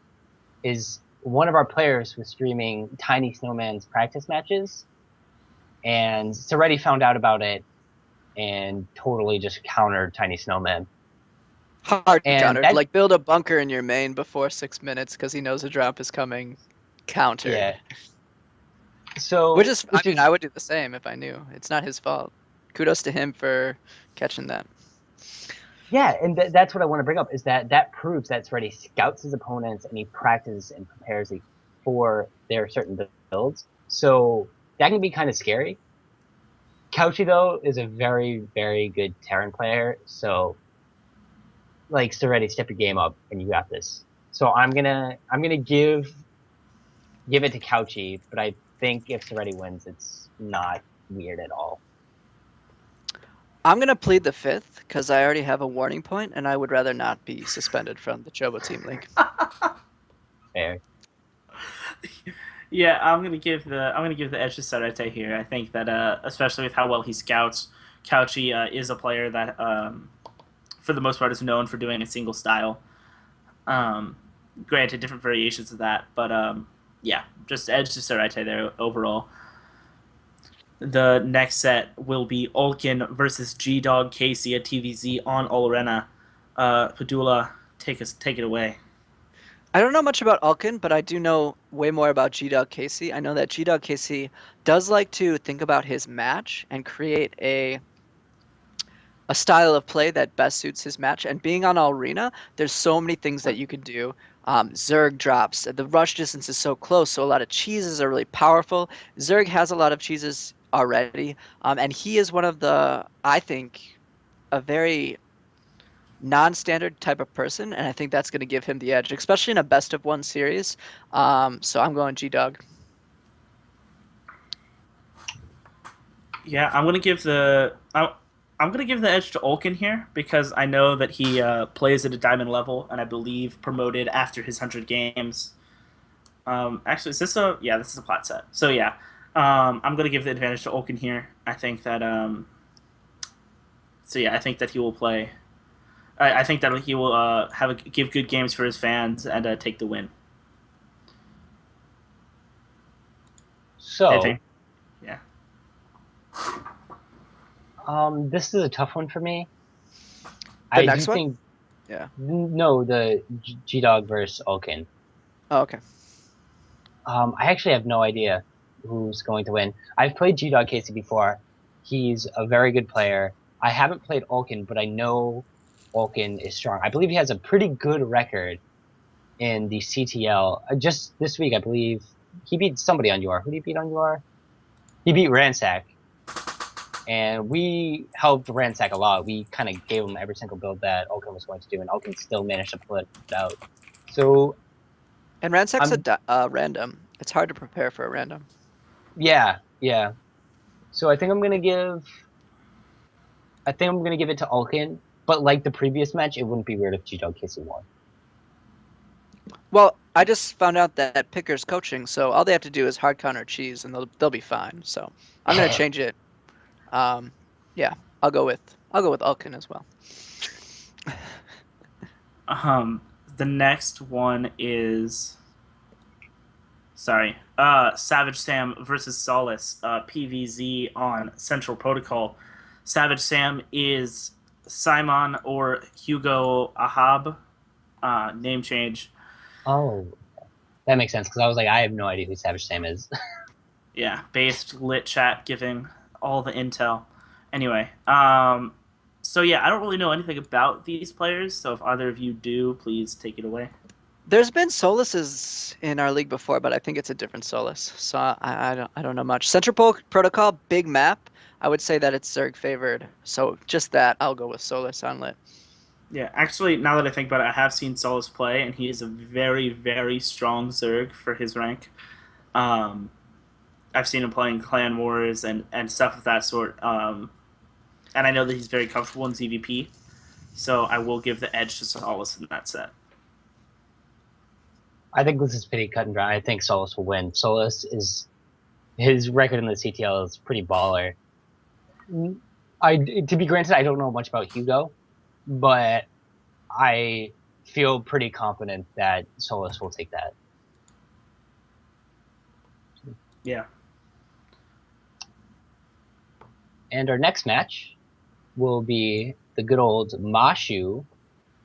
Is one of our players was streaming Tiny Snowman's practice matches, and Seretti found out about it and totally just countered Tiny Snowman. Hard And counter. that, Like build a bunker in your main before 6 minutes because he knows a drop is coming. Countered. yeah. So, Which is, I which mean, is I would do the same if I knew. It's not his fault. Kudos to him for catching that. Yeah, and that's what I want to bring up is that proves that Seretti scouts his opponents and he practices and prepares for their certain builds. So that can be kind of scary. Couchy though is a very very good Terran player, so like Seretti, step your game up and you got this. So I'm gonna give it to Couchy, but I think if Seretti wins, it's not weird at all. I'm going to plead the fifth because I already have a warning point and I would rather not be suspended from the Chobo Team League. Fair. Yeah, I'm gonna give the edge to Sarete here. I think that especially with how well he scouts, Couchy is a player that for the most part is known for doing a single style. Um, Granted, different variations of that, but yeah, just edge to Sarete there overall. The next set will be Olkin versus G Dog Casey at TVZ on Olorena. Padula, take it away. I don't know much about Alkin, but I do know way more about G-Dog Casey. I know that G-Dog Casey does like to think about his match and create a style of play that best suits his match. And being on Arena, there's so many things that you can do. Zerg drops. The rush distance is so close, so a lot of cheeses are really powerful. Zerg has a lot of cheeses already, and he is one of the, I think, a very non-standard type of person, and I think that's going to give him the edge, especially in a best of one series. So I'm going G-Dog. Yeah, I'm gonna give the edge to Olkin here because I know that he plays at a diamond level and I believe promoted after his 100 games. Actually, is this a yeah? This is a plat set. So yeah, I'm gonna give the advantage to Olkin here. I think that so yeah, I think that he will play. I think that he will give good games for his fans and take the win. So Anything? Yeah. this is a tough one for me. The I do next one? think Yeah. no, the G Dog versus Ulkin. Oh, okay. I actually have no idea who's going to win. I've played G Dog Casey before. He's a very good player. I haven't played Ulkin, but I know Ulkin is strong. I believe he has a pretty good record in the CTL. Just this week, I believe he beat somebody on UR. Who did he beat on UR? He beat Ransack. And we helped Ransack a lot. We kind of gave him every single build that Ulkin was going to do, and Ulkin still managed to pull it out. So And Ransack's I'm a random. It's hard to prepare for a random. yeah. So I think I'm gonna give it to Ulkin. But like the previous match, it wouldn't be weird if G Dog Casey won. Well, I just found out that Picker's coaching, so all they have to do is hard counter cheese, and they'll be fine. So I'm gonna change it. Um, yeah, I'll go with Alkin as well. Um, the next one is sorry, Savage Sam versus Solace, PVZ on Central Protocol. Savage Sam is Simon or Hugo Ahab. Name change. Oh, that makes sense because I was like, I have no idea who Savage Sam is. Yeah, based lit chat giving all the intel. Anyway, so yeah, I don't really know anything about these players. So if either of you do, please take it away. There's been Solaces in our league before, but I think it's a different Solus. So I don't know much. Protocol, big map. I would say that it's Zerg favored. So just that, I'll go with Solus on lit. Yeah, actually, now that I think about it, I have seen Solus play, and he is a very, very strong Zerg for his rank. Um, I've seen him playing Clan Wars and stuff of that sort. And I know that he's very comfortable in ZVP, so I will give the edge to Solus in that set. I think this is pretty cut and dry. I think Solus will win. Solus is his record in the CTL is pretty baller. To be granted, I don't know much about Hugo, but I feel pretty confident that Solus will take that. Yeah. And our next match will be the good old Mashu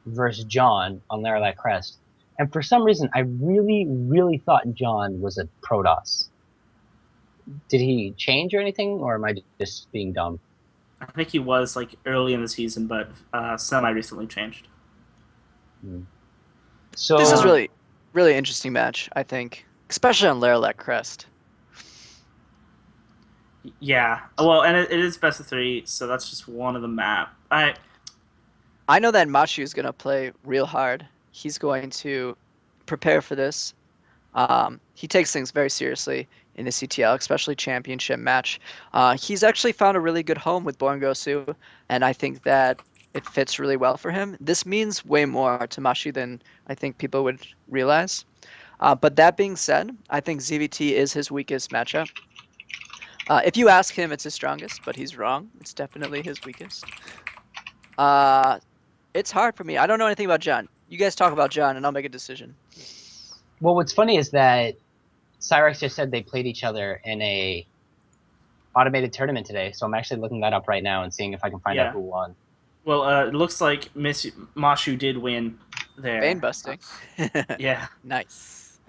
versus John on Larilak Crest. And for some reason, I really, really thought John was a Protoss. Did he change or anything, or am I just being dumb? I think he was like early in the season, but semi recently changed. So This is really interesting match, I think, especially on Larilak Crest. Yeah, well, and it is best of 3, so that's just one of the map. I know that Machu is gonna play real hard. He's going to prepare for this. He takes things very seriously in the CTL, especially championship match. He's actually found a really good home with Born Gosu, and I think that it fits really well for him. This means way more to Mashi than I think people would realize. But that being said, I think ZVT is his weakest matchup. If you ask him, it's his strongest, but he's wrong. It's definitely his weakest. It's hard for me. I don't know anything about John. You guys talk about John, and I'll make a decision. well, what's funny is that Cyrex just said they played each other in a automated tournament today, so I'm actually looking that up right now and seeing if I can find out who won. Well, it looks like Miss Mashu did win there. Vein busting. Yeah. Nice.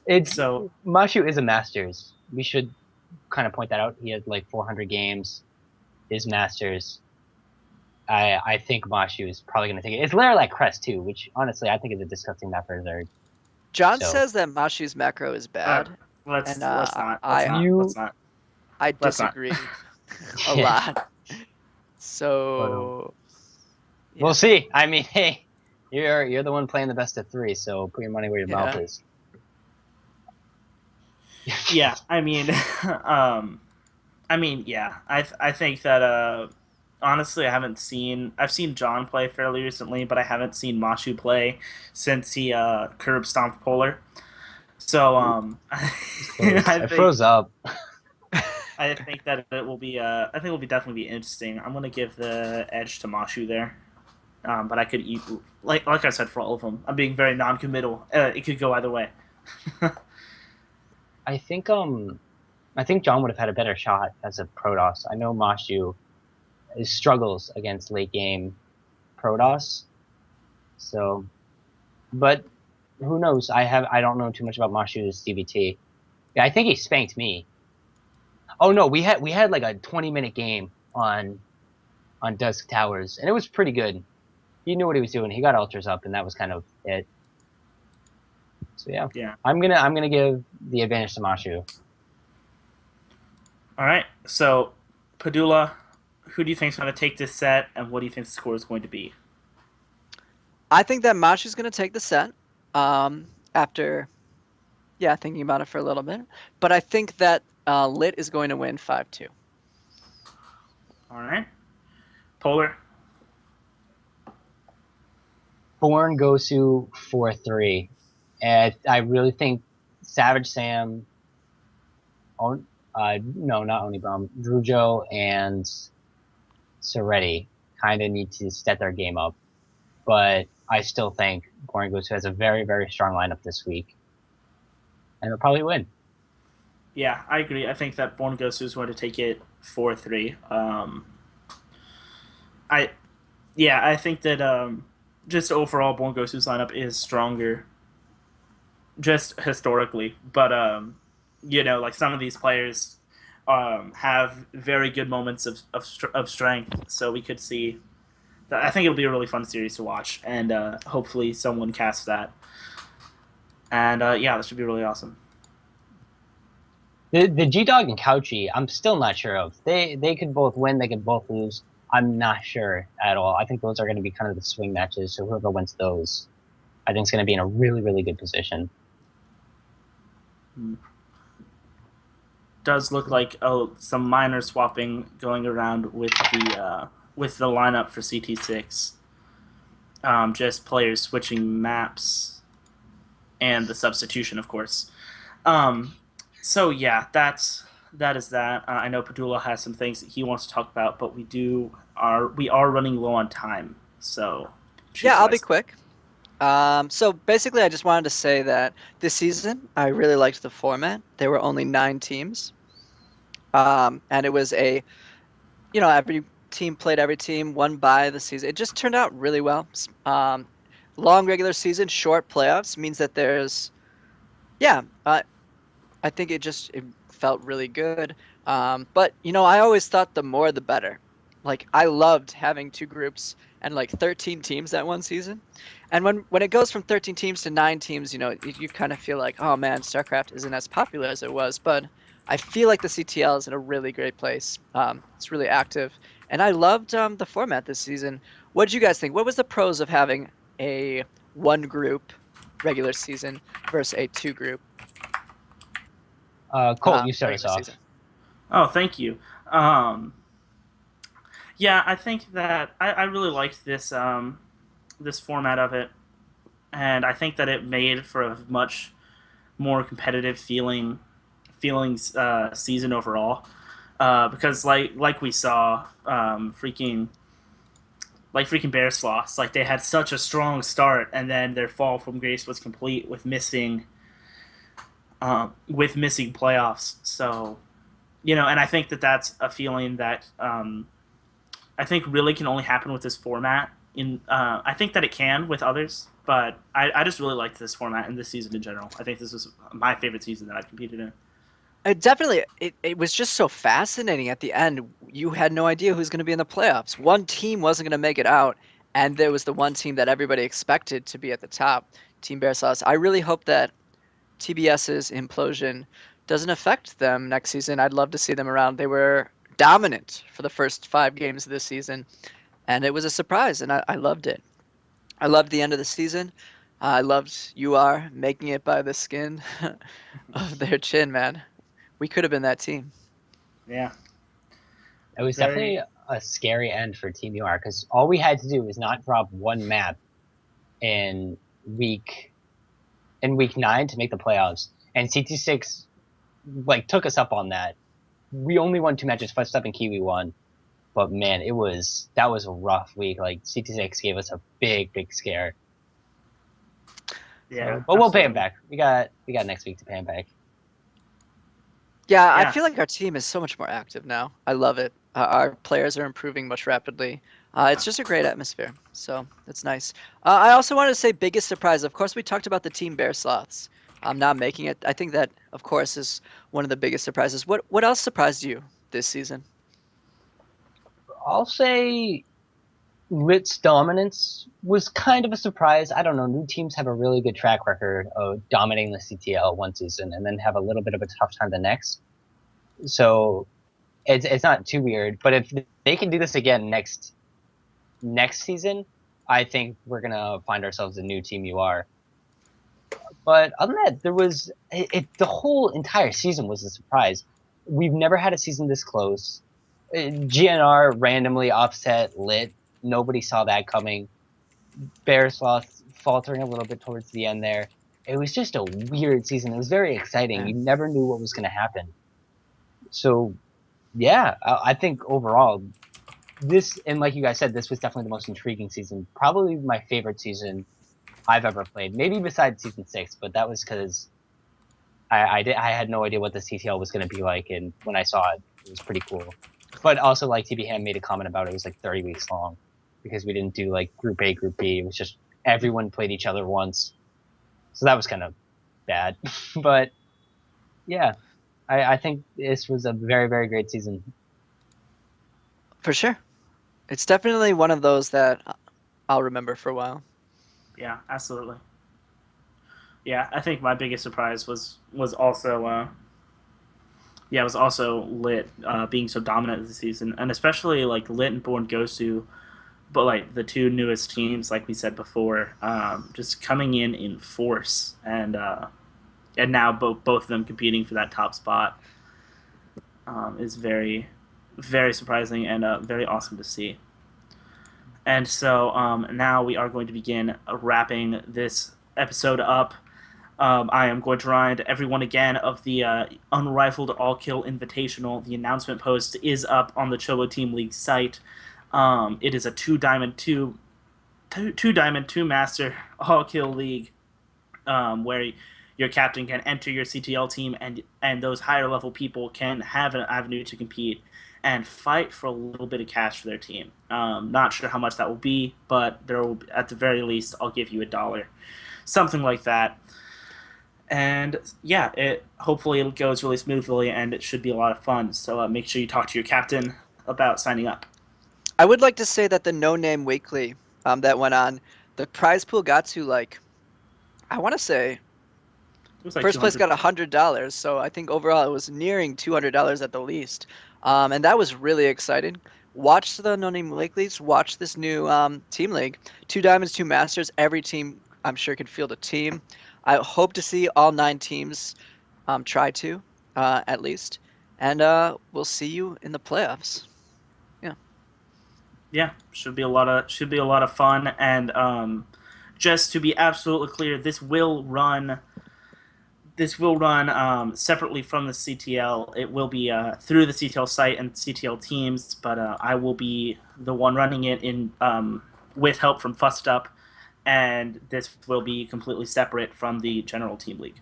It's So Mashu is a Masters. We should kind of point that out. He had like 400 games. His Masters. I think Mashu is probably going to take it. It's Larilak Crest too, which honestly I think is a disgusting map for Zerg. John So- says that Mashu's macro is bad. let's And, not. I- Let's not. I Let's not. disagree a Yeah. lot. So yeah. We'll see. I mean, hey, you're the one playing the best of 3, so put your money where your mouth is. Yeah, I mean, yeah, I think that honestly, I've seen John play fairly recently, but I haven't seen Mashu play since he curb stomped Polar. So I froze up. I think that it will be definitely be interesting. I'm gonna give the edge to Mashu there, but I could eat like I said for all of them. I'm being very non-committal. It could go either way. I think John would have had a better shot as a Protoss. I know Mashu struggles against late game Protoss. So, but who knows? I don't know too much about Mashu's DVT. Yeah, I think he spanked me. Oh no, we had like a 20-minute game on Dusk Towers, and it was pretty good. He knew what he was doing. He got ultras up, and that was kind of it. So yeah. I'm gonna give the advantage to Mashu. All right, so Padula, who do you think is going to take this set, and what do you think the score is going to be? I think that Mashu's gonna take the set. After thinking about it for a little bit. But I think that Lit is going to win 5-2. All right, Polar. Born Gosu 4-3. And I really think Savage Sam, no, not only Drujo and Soretti kind of need to step their game up. But I still think Born Gosu has a very, very strong lineup this week. And they'll probably win. Yeah, I agree. I think that Born Gosu is going to take it 4-3. I think that just overall Born Gosu's lineup is stronger, just historically. But like some of these players have very good moments of strength, so we could see. I think it'll be a really fun series to watch, and hopefully someone casts that. And yeah, this should be really awesome. The G Dog and Couchy, I'm still not sure of. They could both win, they could both lose. I'm not sure at all. I think those are going to be kind of the swing matches. So whoever wins those, I think is going to be in a really, really good position. Hmm. Does look like some minor swapping going around with the lineup for CT6. Just players switching maps and the substitution, of course. Um, so yeah, that is that. I know Padula has some things that he wants to talk about, but we are running low on time, so Yeah, choose I'll be wisely. quick. So basically, I just wanted to say that this season I really liked the format. There were only 9 teams, and it was every team played every team, one by the season. It just turned out really well. Long regular season, short playoffs means that yeah, I think it felt really good. But I always thought the more the better. Like I loved having 2 groups and like 13 teams that one season. And when it goes from 13 teams to 9 teams, you kind of feel like, oh man, StarCraft isn't as popular as it was. But I feel like the CTL is in a really great place. It's really active, and I loved the format this season. What did you guys think? What was the pros of having a 1 group regular season versus a 2 group Colt, you start us regular season? off. Oh, thank you. Um, yeah, I think that I really liked this format of it, and I think that it made for a much more competitive feelings season overall. Because like we saw, freaking Bears lost. Like they had such a strong start, and then their fall from grace was complete with missing playoffs. So and I think that that's a feeling that I think really can only happen with this format. I think that it can with others, but I just really liked this format and this season in general. I think this was my favorite season that I've competed in. It was just so fascinating at the end. You had no idea who's going to be in the playoffs. One team wasn't going to make it out, and there was the one team that everybody expected to be at the top, Team Bear Sauce. I really hope that TBS's implosion doesn't affect them next season. I'd love to see them around. They were dominant for the first 5 games of this season, and it was a surprise, and I loved it. I loved the end of the season. I loved UR making it by the skin of their chin, man. We could have been that team. Yeah, It was very. definitely a scary end for Team UR because all we had to do was not drop one map in week week 9 to make the playoffs, and CT6 like took us up on that. We only won 2 matches. First up and Kiwi won, but man, that was a rough week. Like CT6 gave us a big scare. Yeah, So, but we'll pay him absolutely. back. We got next week to pay him back. Yeah, I Yeah, feel like our team is so much more active now. I love it. Our players are improving much rapidly. It's just a great atmosphere, so it's nice. I also wanted to say biggest surprise. Of course, we talked about the Team Bear Sloths not making it. I think that, of course, is one of the biggest surprises. What else surprised you this season? I'll say Lit's dominance was kind of a surprise. I don't know. New teams have a really good track record of dominating the CTL one season and then have a little bit of a tough time the next. So it's not too weird. But if they can do this again next season, I think we're gonna find ourselves a new team. You are. But other than that, the whole entire season was a surprise. We've never had a season this close. GNR randomly upset Lit. Nobody saw that coming. Bears lost, faltering a little bit towards the end there. It was just a weird season. It was very exciting. Yeah, You never knew what was going to happen. So yeah, I think overall this, and like you guys said, this was definitely the most intriguing season. Probably my favorite season I've ever played. Maybe besides season 6, but that was because I had no idea what the CTL was going to be like, and when I saw it, it was pretty cool. But also, like TB Ham made a comment about it, it was like 30 weeks long because we didn't do like Group A, Group B. It was just everyone played each other once, so that was kind of bad. But yeah, I think this was a very great season. for sure. It's definitely one of those that I'll remember for a while. yeah, absolutely. Yeah, I think my biggest surprise was also was also Lit being so dominant this season, and especially like Lit and Born Gosu, but like the two newest teams, like we said before, just coming in force, and now both of them competing for that top spot is very surprising and very awesome to see. And so now we are going to begin wrapping this episode up. I am going to remind everyone again of the Unrivaled All Kill Invitational. The announcement post is up on the Chobo Team League site. It is a two diamond, two master all kill league where your captain can enter your CTL team, and those higher level people can have an avenue to compete and fight for a little bit of cash for their team. Not sure how much that will be, but there will, at the very least, I'll give you $1, something like that. And yeah, it hopefully it goes really smoothly, and it should be a lot of fun. So make sure you talk to your captain about signing up. I would like to say that the No Name Weekly that went on, the prize pool got to like, I want to say It was like first place 200. got $100, so I think overall it was nearing $200 at the least, and that was really exciting. Watch the No Name Weeklies. Watch this new team league. Two diamonds, two masters. Every team I'm sure can field a team. I hope to see all 9 teams try to at least, and we'll see you in the playoffs. Yeah. Yeah, should be a lot of fun. And just to be absolutely clear, this will run separately from the CTL. It will be through the CTL site and CTL teams, but I will be the one running it in with help from Fussed Up, and this will be completely separate from the general team league.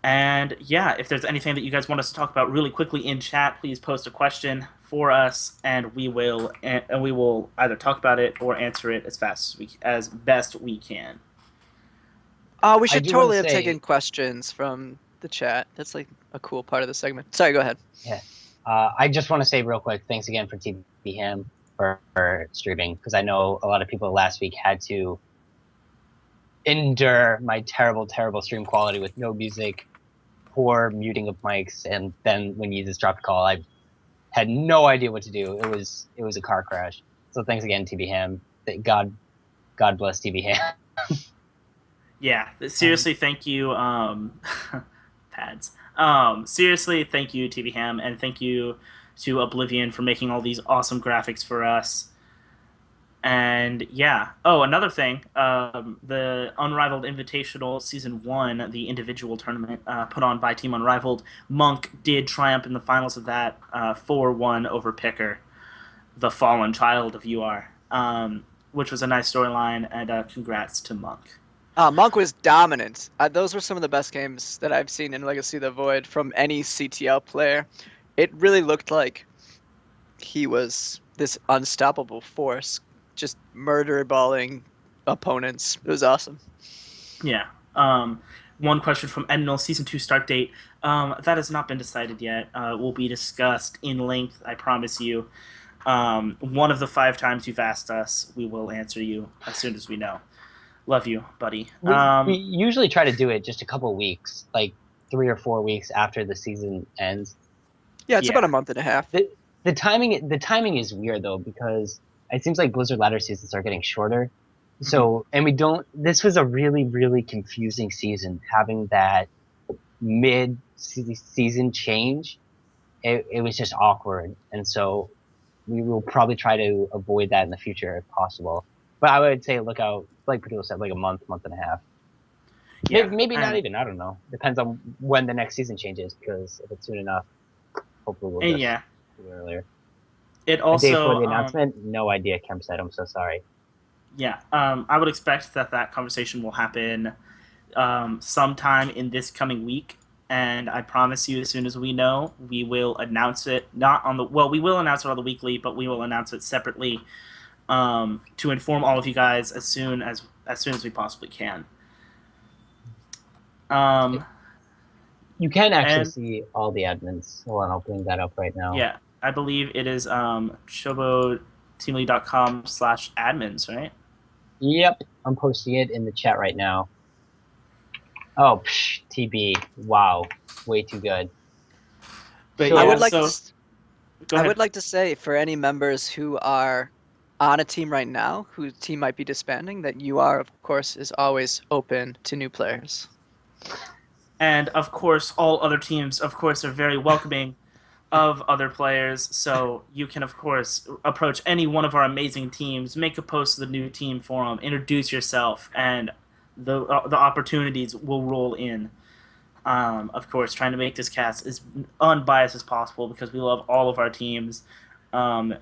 And yeah, if there's anything that you guys want us to talk about really quickly in chat, please post a question for us, and we will either talk about it or answer it as fast as best we can. We I should do want to totally have say, taken questions from the chat. That's like a cool part of the segment. Sorry, go ahead. yeah, I just want to say real quick, thanks again for TB Ham for streaming, because I know a lot of people last week had to endure my terrible, terrible stream quality with no music, poor muting of mics, and then when you just dropped a call, I had no idea what to do. It was a car crash. So thanks again, TB Ham. God bless TB Ham. Yeah, seriously, thank you, pads. Seriously, thank you, TV Ham, and thank you to Oblivion for making all these awesome graphics for us. And yeah, oh, another thing, the Unrivaled Invitational Season 1, the individual tournament put on by Team Unrivaled, Monk did triumph in the finals of that 4-1 over Picker, the fallen child of UR, which was a nice storyline, and congrats to Monk. Monk was dominant. Those were some of the best games that I've seen in Legacy of the Void from any CTL player. It really looked like he was this unstoppable force, just murder balling opponents. It was awesome. Yeah. One question from Ednil, Season 2 start date. That has not been decided yet. Will be discussed in length, I promise you. One of the 5 times you've asked us, we will answer you as soon as we know. Love you, buddy. We usually try to do it just a couple of weeks, like 3 or 4 weeks after the season ends. Yeah, it's Yeah. about a month and a half. The timing is weird though, because it seems like Blizzard ladder seasons are getting shorter. So, and we don't, this was a really, really confusing season, having that mid season change. It was just awkward. And so we will probably try to avoid that in the future if possible. But I would say look out, like Padula said, like a month and a half. Yeah. Maybe not and, even, I don't know. Depends on when the next season changes, because if it's soon enough, hopefully we'll and just yeah, do it earlier. it A day before also, the announcement, no idea, Kemp said. I'm so sorry. yeah, I would expect that conversation will happen sometime in this coming week. And I promise you, as soon as we know, we will announce it. Not on the we will announce it on the weekly, but we will announce it separately to inform all of you guys as soon as we possibly can. You can actually And see all the admins. Hold on, I'll bring that up right now. yeah, I believe it is shoboteamleague.com/admins, right? Yep, I'm posting it in the chat right now. Oh, TB. Wow, way too good. But I yeah, would So like to. so go I ahead. would like to say for any members who are on a team right now, whose team might be disbanding, that you are, of course, is always open to new players. And of course, all other teams, of course, are very welcoming of other players. So you can, of course, approach any one of our amazing teams, make a post to the new team forum, introduce yourself, and the opportunities will roll in. Of course, trying to make this cast as unbiased as possible because we love all of our teams,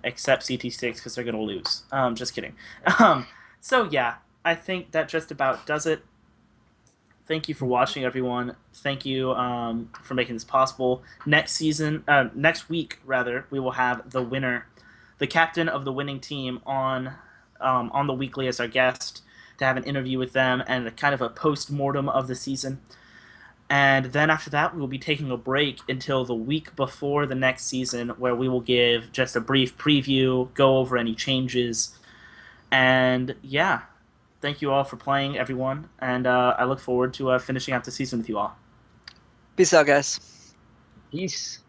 except CT6 because they're gonna lose. Just kidding. Um, so yeah, I think that just about does it. Thank you for watching, everyone. Thank you for making this possible. Next week rather, we will have the winner, the captain of the winning team, on the weekly as our guest to have an interview with them and a kind of a post mortem of the season. And then after that, we will be taking a break until the week before the next season, where we will give just a brief preview, go over any changes, and yeah, thank you all for playing, everyone, and I look forward to finishing out the season with you all. Peace out, guys. peace.